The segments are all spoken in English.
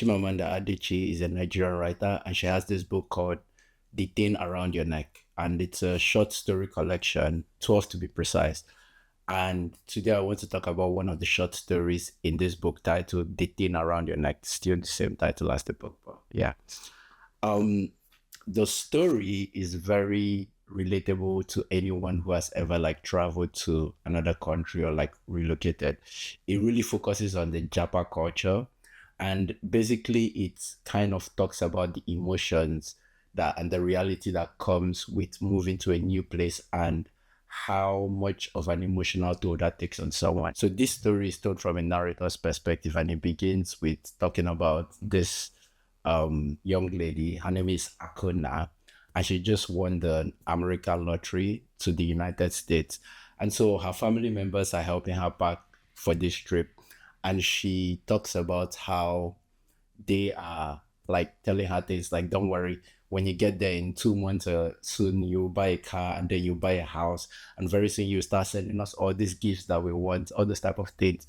Chimamanda Adichie is a Nigerian writer, and she has this book called The Thing Around Your Neck. And it's a short story collection, 12 to be precise. And today I want to talk about one of the short stories in this book titled The Thing Around Your Neck. Still the same title as the book, but yeah. Um, the story is very relatable to anyone who has ever like traveled to another country or like relocated. It really focuses on the Japa culture, and basically it kind of talks about the emotions that and the reality that comes with moving to a new place and how much of an emotional toll that takes on someone. So this story is told from a narrator's perspective, and it begins with talking about this young lady. Her name is Akuna, and she just won the American lottery to the United States. And so her family members are helping her pack for this trip. And she talks about how they are like telling her things like, don't worry, when you get there in 2 months, soon you buy a car and then you buy a house. And very soon you start sending us all these gifts that we want, all those type of things.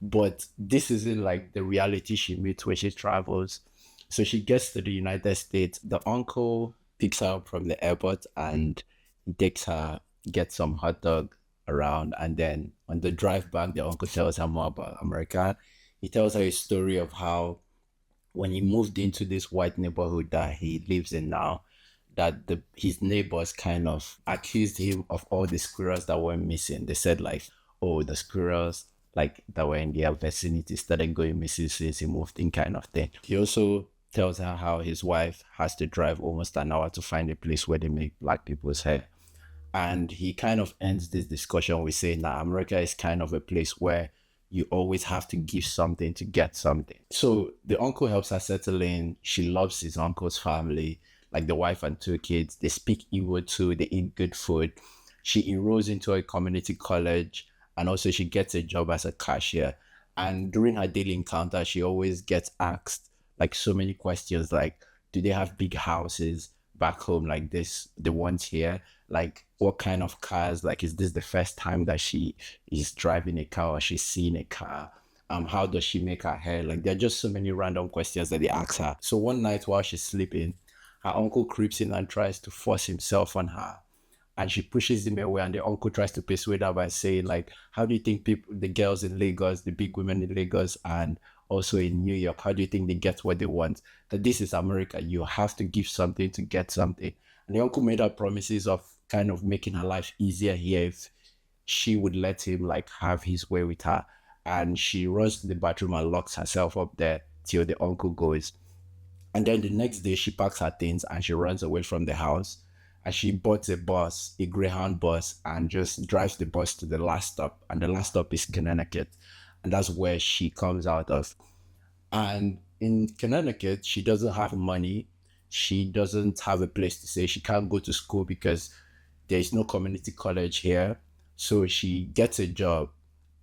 But this isn't like the reality she meets when she travels. So she gets to the United States. The uncle picks her up from the airport and he takes her, gets some hot dog around. And then on the drive back, the uncle tells her more about America. He tells her a story of how when he moved into this white neighborhood that he lives in now, that his neighbors kind of accused him of all the squirrels that were missing. They said like, oh, the squirrels like that were in their vicinity started going missing since he moved in, kind of thing. He also tells her how his wife has to drive almost an hour to find a place where they make black people's hair. And he kind of ends this discussion with saying that America is kind of a place where you always have to give something to get something. So the uncle helps her settle in. She loves his uncle's family, like the wife and two kids. They speak Igbo too. They eat good food. She enrolls into a community college, and also she gets a job as a cashier. And during her daily encounter, she always gets asked like so many questions like, do they have big houses back home like this, the ones here? Like, what kind of cars? Like, is this the first time that she is driving a car or she's seeing a car? How does she make her hair? Like, there are just so many random questions that they ask her. So one night while she's sleeping, her uncle creeps in and tries to force himself on her, and she pushes him away, and the uncle tries to persuade her by saying like, how do you think people, the girls in Lagos, the big women in Lagos and also in New York, how do you think they get what they want? That this is America, you have to give something to get something. And the uncle made her promises of kind of making her life easier here if she would let him like have his way with her. And she runs to the bathroom and locks herself up there till the uncle goes. And then the next day, she packs her things and she runs away from the house. And she bought a bus, a Greyhound bus, and just drives the bus to the last stop. And the last stop is Connecticut. And that's where she comes out of. And in Connecticut, she doesn't have money. She doesn't have a place to stay. She can't go to school because there is no community college here. So she gets a job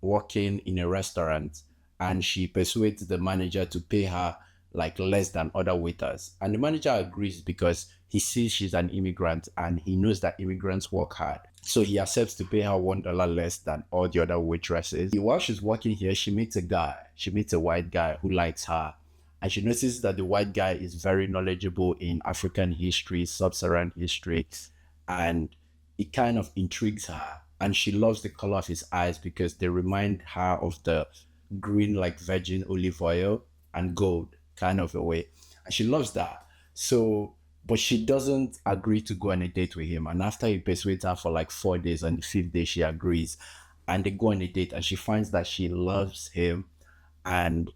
working in a restaurant, and she persuades the manager to pay her like less than other waiters. And the manager agrees because he sees she's an immigrant and he knows that immigrants work hard. So he accepts to pay her $1 less than all the other waitresses. While she's working here, she meets a guy. She meets a white guy who likes her. And she notices that the white guy is very knowledgeable in African history, sub-Saharan history. And it kind of intrigues her. And she loves the color of his eyes because they remind her of the green, like virgin olive oil and gold kind of a way. And she loves that. So, but she doesn't agree to go on a date with him. And after he persuades her for like 4 days, on the fifth day, she agrees. And they go on a date and she finds that she loves him. And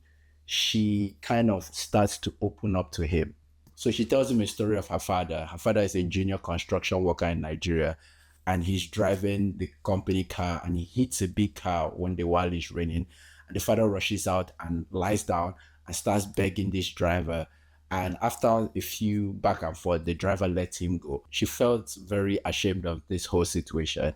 she kind of starts to open up to him. So she tells him a story of her father. Her father is a junior construction worker in Nigeria, and he's driving the company car and he hits a big car one day while it's raining. And the father rushes out and lies down and starts begging this driver. And after a few back and forth, the driver lets him go. She felt very ashamed of this whole situation.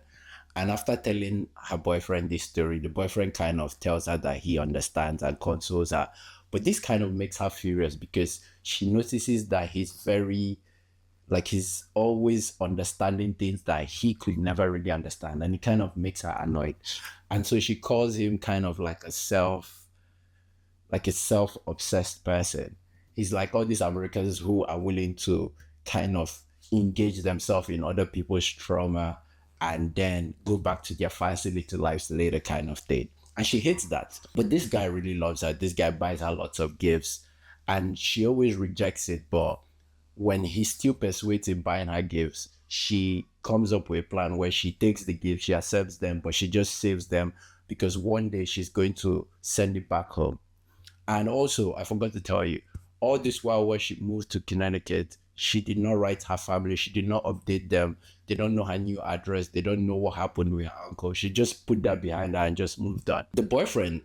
And after telling her boyfriend this story, the boyfriend kind of tells her that he understands and consoles her. But this kind of makes her furious because she notices that he's always understanding things that he could never really understand. And it kind of makes her annoyed. And so she calls him kind of like a self-obsessed person. He's like all these Americans who are willing to kind of engage themselves in other people's trauma and then go back to their fancy little lives later kind of thing. And she hates that. But this guy really loves her. This guy buys her lots of gifts and she always rejects it. But when he still persuades in buying her gifts, she comes up with a plan where she takes the gifts, she accepts them, but she just saves them because one day she's going to send it back home. And also, I forgot to tell you, all this while when she moved to Connecticut, she did not write her family. She did not update them. They don't know her new address. They don't know what happened with her uncle. She just put that behind her and just moved on. The boyfriend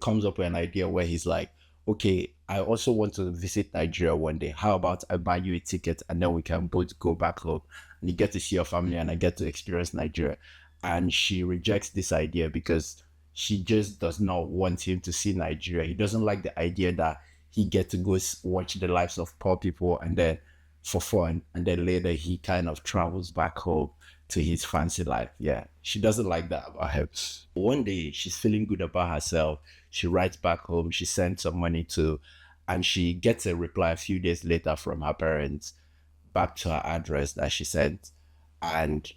comes up with an idea where he's like, okay, I also want to visit Nigeria one day. How about I buy you a ticket and then we can both go back home and you get to see your family and I get to experience Nigeria. And she rejects this idea because she just does not want him to see Nigeria. He doesn't like the idea that he get to go watch the lives of poor people and then for fun, and then later he kind of travels back home to his fancy life. Yeah, she doesn't like that about him. One day she's feeling good about herself. She writes back home. She sends some money to, and she gets a reply a few days later from her parents back to her address that she sent, and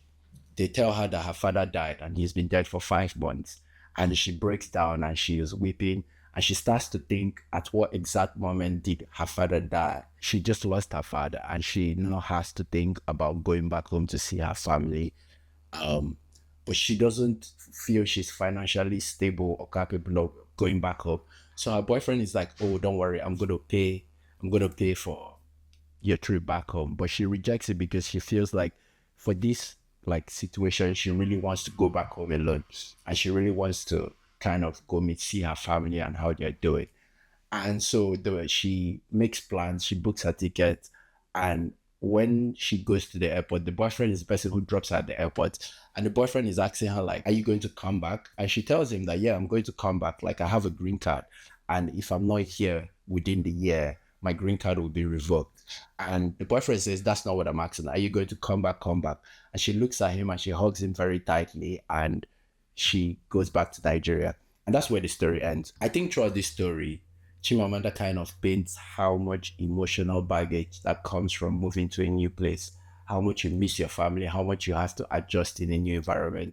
they tell her that her father died and he's been dead for 5 months. And she breaks down and she is weeping and she starts to think at what exact moment did her father die. She just lost her father and she now has to think about going back home to see her family. Um, but she doesn't feel she's financially stable or capable of going back home. So her boyfriend is like, "Oh, don't worry, I'm gonna pay for your trip back home." But she rejects it because she feels like for this like situation, she really wants to go back home alone. And she really wants to kind of go meet see her family and how they're doing. And so she makes plans, she books her ticket, and when she goes to the airport, the boyfriend is the person who drops her at the airport. And the boyfriend is asking her, like, are you going to come back? And she tells him that, yeah, I'm going to come back. Like, I have a green card. And if I'm not here within the year, my green card will be revoked. And the boyfriend says, that's not what I'm asking. Are you going to come back? Come back. And she looks at him and she hugs him very tightly. And she goes back to Nigeria. And that's where the story ends. I think throughout this story, Chimamanda kind of paints how much emotional baggage that comes from moving to a new place, how much you miss your family, how much you have to adjust in a new environment.